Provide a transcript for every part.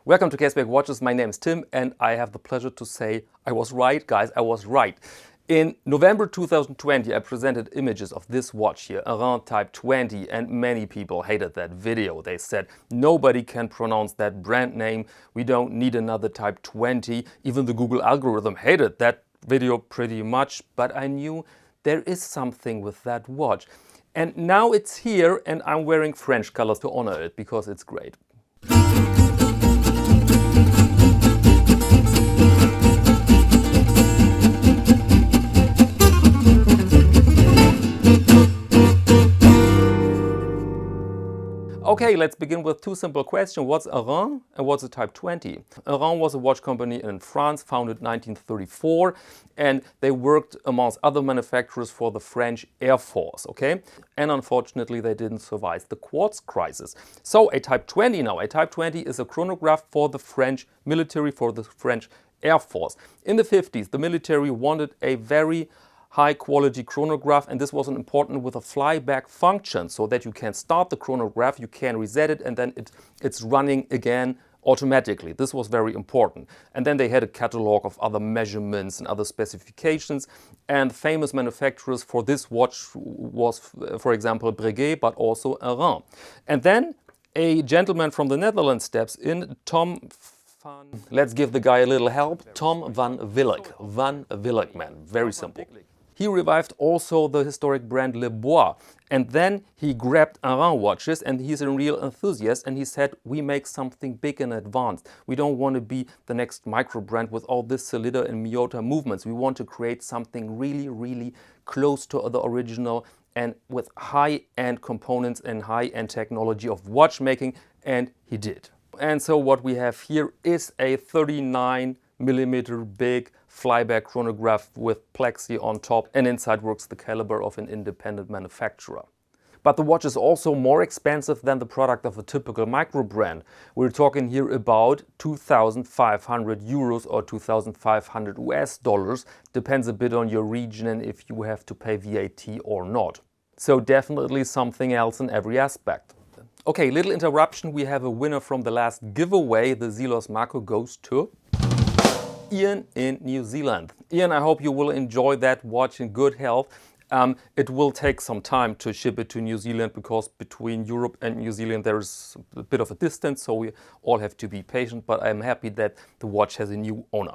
Welcome to Caseback Watches. My name is Tim and I have the pleasure to say I was right, guys. I was right. In November 2020, I presented images of this watch here, Airain Type 20, and many people hated that video. They said, nobody can pronounce that brand name. We don't need another Type 20. Even the Google algorithm hated that video pretty much, but I knew there is something with that watch. And now it's here and I'm wearing French colors to honor it because it's great. Okay, let's begin with two simple questions. What's Airain and what's a Type 20? Airain was a watch company in France, founded 1934, and they worked amongst other manufacturers for the French Air Force, okay? And unfortunately, they didn't survive the quartz crisis. So a Type 20 now, a Type 20 is a chronograph for the French military, for the French Air Force. In the 50s, the military wanted a very high quality chronograph, and this was important with a flyback function so that you can start the chronograph, you can reset it, and then it's running again automatically. This was very important. And then they had a catalog of other measurements and other specifications, and famous manufacturers for this watch was, for example, Breguet, but also Airain. And then a gentleman from the Netherlands steps in, let's give the guy a little help, Tom van Willek. Van Willek, man, very simple. He revived also the historic brand Le Bois, and then he grabbed Airain watches, and he's a real enthusiast, and he said, we make something big and advanced. We don't want to be the next micro brand with all this Solida and Miyota movements. We want to create something really, really close to the original and with high-end components and high-end technology of watchmaking, and he did. And so what we have here is a 39mm big flyback chronograph with plexi on top, and inside works the caliber of an independent manufacturer. But the watch is also more expensive than the product of a typical micro brand. We're talking here about 2,500 euros or 2,500 US dollars. Depends a bit on your region and if you have to pay VAT or not. So definitely something else in every aspect. Okay, little interruption. We have a winner from the last giveaway. The Zelos Marco goes to Ian in New Zealand. Ian, I hope you will enjoy that watch in good health. It will take some time to ship it to New Zealand because between Europe and New Zealand there's a bit of a distance, so we all have to be patient, but I'm happy that the watch has a new owner.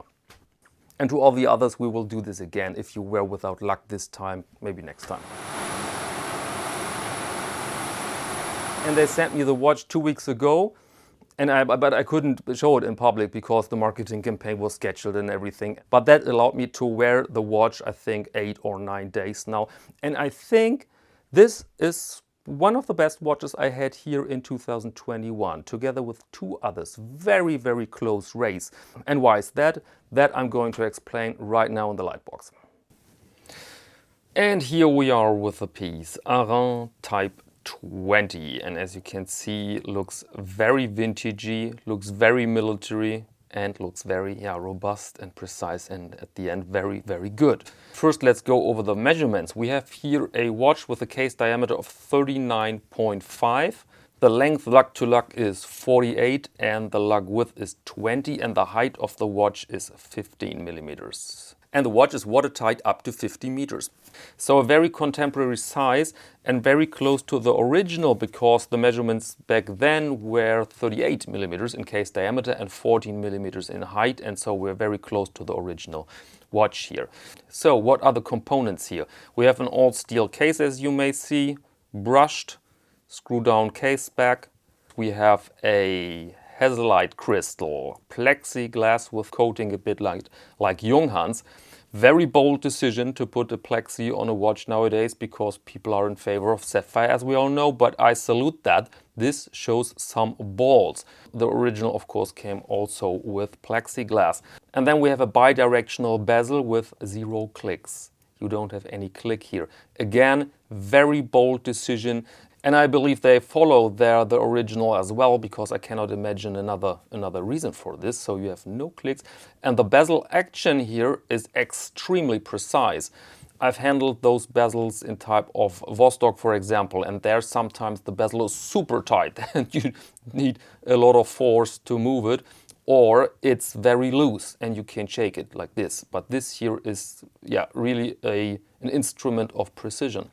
And to all the others, we will do this again. If you were without luck this time, maybe next time. And they sent me the watch 2 weeks ago. But I couldn't show it in public because the marketing campaign was scheduled and everything. But that allowed me to wear the watch, I think, 8 or 9 days now. And I think this is one of the best watches I had here in 2021, together with 2 others. Very, very close race. And why is that? That I'm going to explain right now in the lightbox. And here we are with the piece, Airain Type 20, and as you can see, looks very vintagey, looks very military, and looks very robust and precise, and at the end very, very good. First, let's go over the measurements. We have here a watch with a case diameter of 39.5. The length lug to lug is 48 and the lug width is 20, and the height of the watch is 15 millimeters. And the watch is watertight up to 50 meters. So a very contemporary size and very close to the original, because the measurements back then were 38 millimeters in case diameter and 14 millimeters in height, and so we're very close to the original watch here. So what are the components here? We have an all steel case, as you may see, brushed, screw down Caseback. We have a hesalite crystal, plexiglass with coating a bit like Junghans. Very bold decision to put a plexi on a watch nowadays because people are in favor of sapphire, as we all know, but I salute that. This shows some balls. The original, of course, came also with plexiglass. And then we have a bidirectional bezel with 0 clicks. You don't have any click here. Again, very bold decision. And I believe they follow the original as well, because I cannot imagine another reason for this. So you have no clicks. And the bezel action here is extremely precise. I've handled those bezels in type of Vostok, for example, and there sometimes the bezel is super tight and you need a lot of force to move it, or it's very loose and you can shake it like this. But this here is, yeah, really an instrument of precision.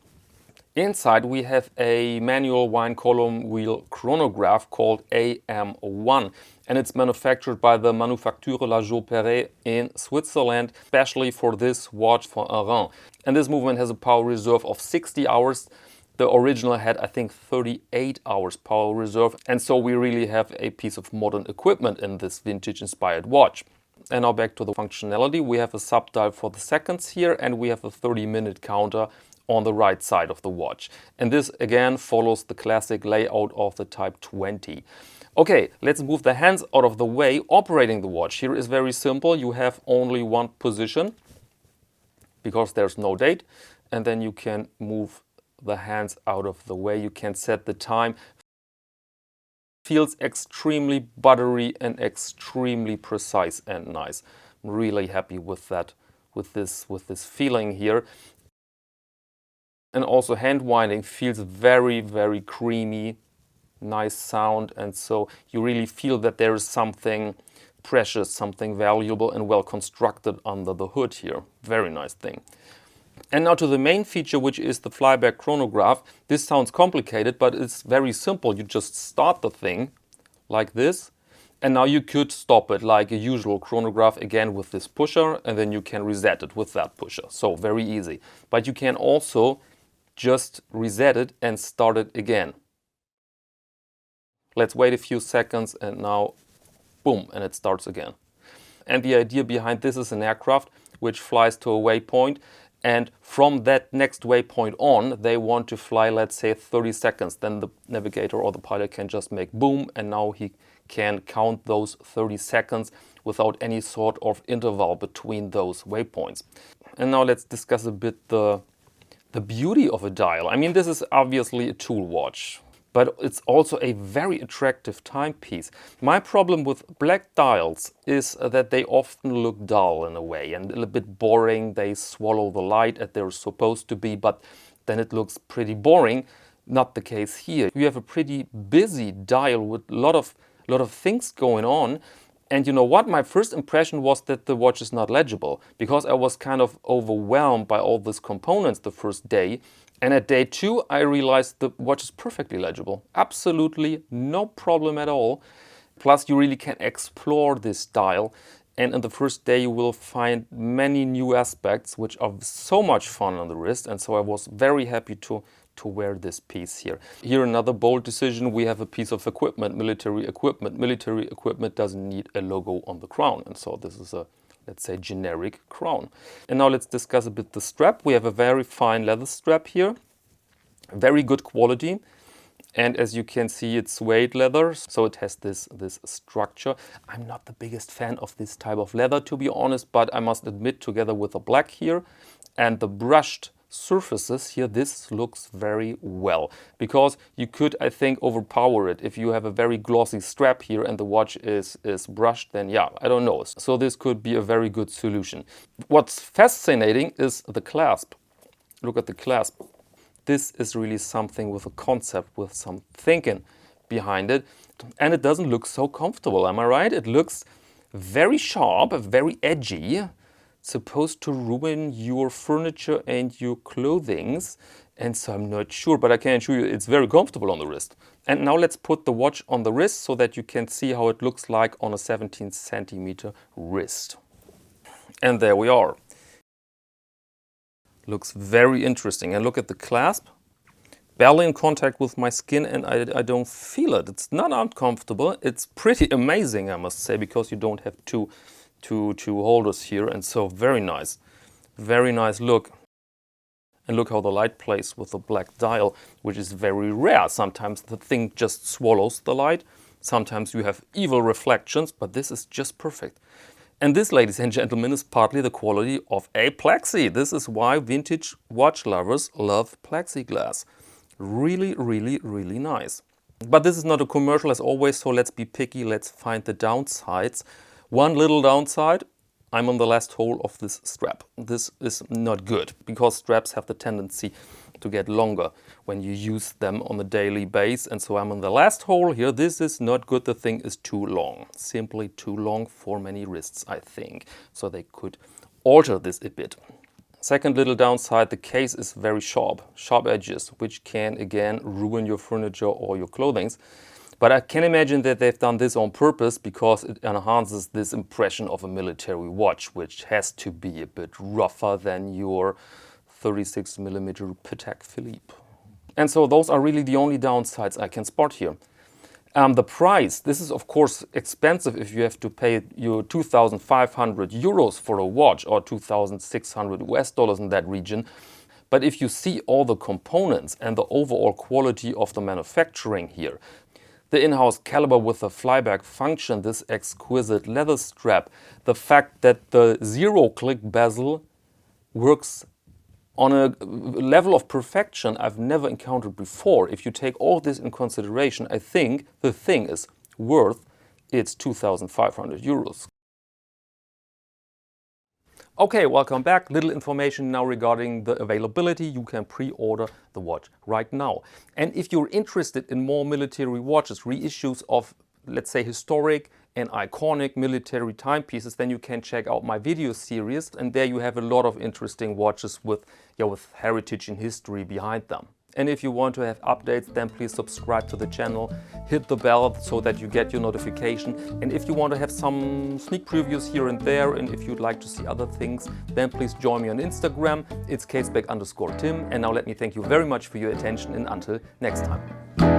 Inside we have a manual wine column wheel chronograph called AM1, and it's manufactured by the Manufacture La Jauperet in Switzerland, especially for this watch for Airain. And this movement has a power reserve of 60 hours. The original had, I think, 38 hours power reserve, and so we really have a piece of modern equipment in this vintage-inspired watch. And now back to the functionality. We have a sub-dial for the seconds here, and we have a 30-minute counter on the right side of the watch. And this again follows the classic layout of the Type 20. Okay, let's move the hands out of the way. Operating the watch here is very simple. You have only one position because there's no date, and then you can move the hands out of the way. You can set the time. Feels extremely buttery and extremely precise and nice. I'm really happy with that, with this feeling here. And also hand winding feels very, very creamy, nice sound, and so you really feel that there is something precious, something valuable and well constructed under the hood here. Very nice thing. And now to the main feature, which is the Flyback Chronograph. This sounds complicated, but it's very simple. You just start the thing like this, and now you could stop it like a usual chronograph, again with this pusher, and then you can reset it with that pusher. So very easy. But you can also just reset it and start it again. Let's wait a few seconds, and now boom, and it starts again. And the idea behind this is an aircraft which flies to a waypoint, and from that next waypoint on, they want to fly, let's say, 30 seconds. Then the navigator or the pilot can just make boom, and now he can count those 30 seconds without any sort of interval between those waypoints. And now let's discuss a bit the beauty of a dial. I mean, this is obviously a tool watch, but it's also a very attractive timepiece. My problem with black dials is that they often look dull in a way and a little bit boring. They swallow the light as they're supposed to be, but then it looks pretty boring. Not the case here. You have a pretty busy dial with a lot of things going on. And you know what? My first impression was that the watch is not legible, because I was kind of overwhelmed by all these components the first day. And at day 2, I realized the watch is perfectly legible. Absolutely no problem at all. Plus, you really can explore this dial. And in the first day, you will find many new aspects, which are so much fun on the wrist. And so I was very happy to wear this piece here. Here, another bold decision. We have a piece of equipment, military equipment. Military equipment doesn't need a logo on the crown. And so this is a, let's say, generic crown. And now let's discuss a bit the strap. We have a very fine leather strap here. Very good quality. And as you can see, it's suede leather, so it has this structure. I'm not the biggest fan of this type of leather, to be honest, but I must admit, together with the black here and the brushed surfaces here, this looks very well, because you could, I think, overpower it. If you have a very glossy strap here and the watch is brushed, then yeah, I don't know. So this could be a very good solution. What's fascinating is the clasp. Look at the clasp. This is really something with a concept, with some thinking behind it. And it doesn't look so comfortable, am I right? It looks very sharp, very edgy, supposed to ruin your furniture and your clothings. And so I'm not sure, but I can assure you it's very comfortable on the wrist. And now let's put the watch on the wrist so that you can see how it looks like on a 17 centimeter wrist. And there we are. Looks very interesting. And look at the clasp. Barely in contact with my skin, and I don't feel it. It's not uncomfortable. It's pretty amazing, I must say, because you don't have two holders here. And so very nice. Very nice look. And look how the light plays with the black dial, which is very rare. Sometimes the thing just swallows the light. Sometimes you have evil reflections, but this is just perfect. And this, ladies and gentlemen, is partly the quality of a plexi. This is why vintage watch lovers love plexiglass. Really, really, really nice. But this is not a commercial as always, so let's be picky. Let's find the downsides. One little downside, I'm on the last hole of this strap. This is not good because straps have the tendency to get longer when you use them on a daily basis. And so I'm on the last hole here. This is not good. The thing is too long, simply too long for many wrists, I think. So they could alter this a bit. Second little downside, the case is very sharp edges, which can again ruin your furniture or your clothing. But I can imagine that they've done this on purpose because it enhances this impression of a military watch, which has to be a bit rougher than your 36mm Patek Philippe. And so those are really the only downsides I can spot here. The price, this is of course expensive if you have to pay your 2,500 euros for a watch or 2,600 US dollars in that region. But if you see all the components and the overall quality of the manufacturing here, the in-house caliber with the flyback function, this exquisite leather strap, the fact that the zero-click bezel works on a level of perfection I've never encountered before. If you take all this in consideration, I think the thing is worth its 2,500 euros. Okay, welcome back. Little information now regarding the availability. You can pre-order the watch right now. And if you're interested in more military watches, reissues of, let's say, historic and iconic military timepieces, then you can check out my video series. And there you have a lot of interesting watches with heritage and history behind them. And if you want to have updates, then please subscribe to the channel, hit the bell so that you get your notification. And if you want to have some sneak previews here and there, and if you'd like to see other things, then please join me on Instagram. It's Caseback_Tim. And now let me thank you very much for your attention, and until next time.